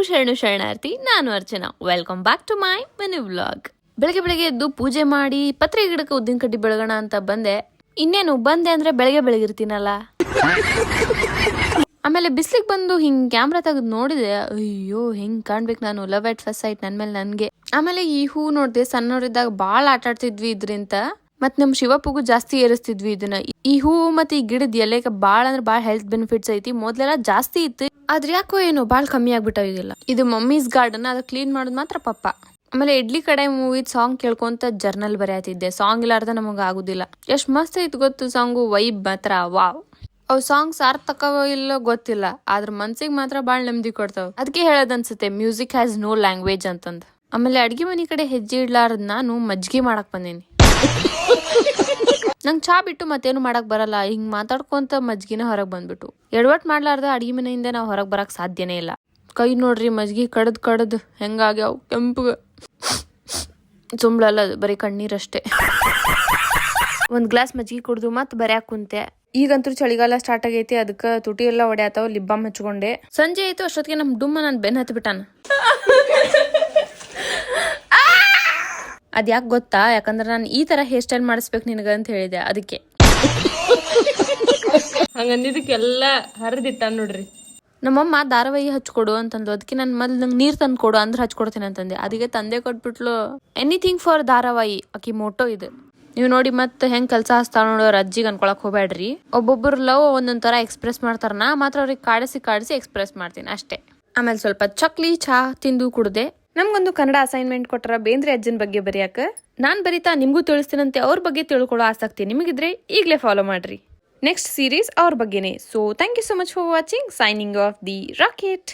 ಶರಣಾರ್ಥಿ. ನಾನು Archana. Welcome back to my mini vlog. ಬೆಳಗ್ಗೆ ಎದ್ದು ಪೂಜೆ ಮಾಡಿ ಪತ್ರೆ ಗಿಡಕ್ಕೆ ಉದ್ದಿನ ಕಡ್ಡಿ ಬೆಳಗೋಣ ಅಂತ ಬಂದೆ. ಇನ್ನೇನು ಬಂದೆ ಅಂದ್ರೆ ಬೆಳಗಿರ್ತೀನಲ್ಲ. ಆಮೇಲೆ ಬಿಸ್ಲಿಗೆ ಬಂದು ಹಿಂಗ್ ಕ್ಯಾಮ್ರಾ ತೆಗೆದು ನೋಡಿದೆ. ಅಯ್ಯೋ ಹೆಂಗ್ ಕಾಣ್ಬೇಕು ನಾನು, ಲವ್ ಎಟ್ ಫಸ್ಟ್ ಸೈಟ್ ನನ್ ಮೇಲೆ ನನ್ಗೆ. ಆಮೇಲೆ ಈ ಹೂ ನೋಡ್ದೆ, ಸಣ್ಣವರಿದ್ದಾಗ ಬಾಳ ಆಟ ಆಡ್ತಿದ್ವಿ ಇದ್ರಿಂದ. ಮತ್ ನಮ್ ಶಿವಪ್ಪಗೂ ಜಾಸ್ತಿ ಏರಿಸ್ತಿದ್ವಿ ಇದನ್ನ. ಈ ಹೂ ಮತ್ತೆ ಈ ಗಿಡದ ಎಲೆಗೆ ಬಾಳ ಅಂದ್ರೆ ಬಾಳ ಹೆಲ್ತ್ ಬೆನಿಫಿಟ್ಸ್ ಐತಿ. ಮೊದ್ಲೆಲ್ಲ ಜಾಸ್ತಿ ಇತ್ತು, ಆದ್ರೆ ಯಾಕೋ ಏನೋ ಬಾಳ ಕಮ್ಮಿ ಆಗ್ಬಿಟ್ಟಿಲ್ಲ. ಇದು ಮಮ್ಮೀಸ್ ಗಾರ್ಡನ್, ಅದ ಕ್ಲೀನ್ ಮಾಡೋದ್ ಮಾತ್ರ ಪಪ್ಪ. ಆಮೇಲೆ ಇಡ್ಲಿ ಕಡೆ ಮೂವಿ ಸಾಂಗ್ ಕೇಳ್ಕೊಂತ ಜರ್ನಲ್ ಬರೆಯತಿದ್ದೆ. ಸಾಂಗ್ ಇಲ್ಲಾರ್ದ ನಮಗ ಆಗುದಿಲ್ಲ. ಎಷ್ಟ್ ಮಸ್ತ್ ಐತ್ ಗೊತ್ತು ಸಾಂಗು, ವೈಬ್ ಮಾತ್ರ ವಾವ್. ಅವ್ ಸಾಂಗ್ಸ್ ಸಾರ್ಥಕವ ಇಲ್ಲೋ ಗೊತ್ತಿಲ್ಲ, ಆದ್ರ ಮನ್ಸಿಗೆ ಮಾತ್ರ ಬಾಳ್ ನೆಮ್ಮದಿ ಕೊಡ್ತಾವ. ಅದಕ್ಕೆ ಹೇಳೋದನ್ಸುತ್ತೆ ಮ್ಯೂಸಿಕ್ ಹ್ಯಾಸ್ ನೋ ಲ್ಯಾಂಗ್ವೇಜ್ ಅಂತಂದ್. ಆಮೇಲೆ ಅಡ್ಗೆ ಮನಿ ಕಡೆ ಹೆಜ್ಜೆ ಇಡ್ಲಾರ್ದ ನಾನು ಮಜ್ಜಿಗೆ ಮಾಡಕ್ ಬಂದೇನಿ. ನಂಗ್ ಚಾ ಬಿಟ್ಟು ಮತ್ತೇನು ಮಾಡಕ್ ಬರಲ್ಲ. ಹಿಂಗ್ ಮಾತಾಡ್ಕೊಂತ ಮಜ್ಗಿನ ಹೊರಗ್ ಬಂದ್ಬಿಟ್ಟು ಎಡವಟ್ ಮಾಡ್ಲಾರ್ದ ಅಡ್ಗೆ ಮನೆಯಿಂದ ನಾವ್ ಹೊರಗ್ ಬರಕ್ ಸಾಧ್ಯನೇ ಇಲ್ಲ. ಕೈ ನೋಡ್ರಿ ಮಜ್ಗಿ ಕಡದ್ ಹೆಂಗಾಗ್ಯಾವ ಕೆಂಪಗ. ಸುಂಬ್ಳಲ್ಲ, ಬರೀ ಕಣ್ಣೀರಷ್ಟೇ. ಒಂದ್ ಗ್ಲಾಸ್ ಮಜ್ಗಿ ಕುಡ್ದು ಮತ್ ಬರ್ಯಾಕ್ ಕುಂತೆ. ಈಗಂತೂ ಚಳಿಗಾಲ ಸ್ಟಾರ್ಟ್ ಆಗೈತಿ, ಅದಕ್ಕ ತುಟಿ ಎಲ್ಲ ಒಡ್ಯಾತಾವ. Lip balm ಹಚ್ಕೊಂಡೆ. ಸಂಜೆ ಆಯ್ತು, ಅಷ್ಟೊತ್ತಿಗೆ ನಮ್ ಡುಮ್ಮ ನನ್ ಬೆನ್ ಹತ್ ಬಿಟ್ಟಾನ. ಅದ್ಯಾಕ್ ಗೊತ್ತಾ? ಯಾಕಂದ್ರೆ ನಾನು ಈ ತರ ಹೇರ್ ಸ್ಟೈಲ್ ಮಾಡಿಸ್ಬೇಕು ನಿನಗ ಅಂತ ಹೇಳಿದೆ, ಅದಕ್ಕೆ. ಹಂಗಂದಿದ್ದಕ್ಕೆಲ್ಲ ಹರಿದಿಟ್ಟ ನೋಡ್ರಿ. ನಮ್ಮಮ್ಮ ಧಾರಾವಾಹಿ ಹಚ್ಕೊಡು ಅಂತಂದ್ಲು. ಅದಕ್ಕೆ ನನ್ ಮೊದ್ಲು ನಂಗೆ ನೀರ್ ತಂದು ಕೊಡು ಅಂದ್ರೆ ಹಚ್ಕೊಡ್ತೀನಿ ಅಂತಂದೆ. ಅದಕ್ಕೆ ತಂದೆ ಕೊಟ್ಬಿಟ್ಲು. ಎನಿಥಿಂಗ್ ಫಾರ್ ಧಾರಾವಾಹಿ. ಆಕಿ ಮೋಟೋ ಇದು. ನೀವು ನೋಡಿ ಮತ್ತೆ ಹೆಂಗ್ ಕೆಲ್ಸ ಹಚ್ತಾಳ ನೋಡೋರ್ ಅಜ್ಜಿಗೆ ಅನ್ಕೊಳಕ್ ಹೋಗ್ಬೇಡ್ರಿ. ಒಬ್ಬೊಬ್ಬರು ಲವ್ ಒಂದೊಂದ್ ತರ ಎಕ್ಸ್ಪ್ರೆಸ್ ಮಾಡ್ತಾರ. ನಾ ಮಾತ್ರ ಅವ್ರಿಗೆ ಕಾಡಿಸಿ ಎಕ್ಸ್ಪ್ರೆಸ್ ಮಾಡ್ತೀನಿ ಅಷ್ಟೇ. ಆಮೇಲೆ ಸ್ವಲ್ಪ ಚಕ್ಲಿ ಚಹಾ ತಿಂದು ಕುಡ್ದೆ. ನಮ್ಗೊಂದು ಕನ್ನಡ ಅಸೈನ್ಮೆಂಟ್ ಕೊಟ್ರ ಬೇಂದ್ರೆ ಅಜ್ಜನ್ ಬಗ್ಗೆ ಬರೆಯಾಕ. ನಾನ್ ಬರೀತಾ ನಿಮ್ಗೂ ತಿಳಿಸ್ತೀನಂತೆ. ಅವ್ರ ಬಗ್ಗೆ ತಿಳ್ಕೊಳ್ಳೋ ಆಸಕ್ತಿ ನಿಮಗಿದ್ರೆ ಈಗಲೇ ಫಾಲೋ ಮಾಡ್ರಿ. ನೆಕ್ಸ್ಟ್ ಸೀರೀಸ್ ಅವ್ರ ಬಗ್ಗೆನೆ. So thank you so much for watching. Signing off the rocket.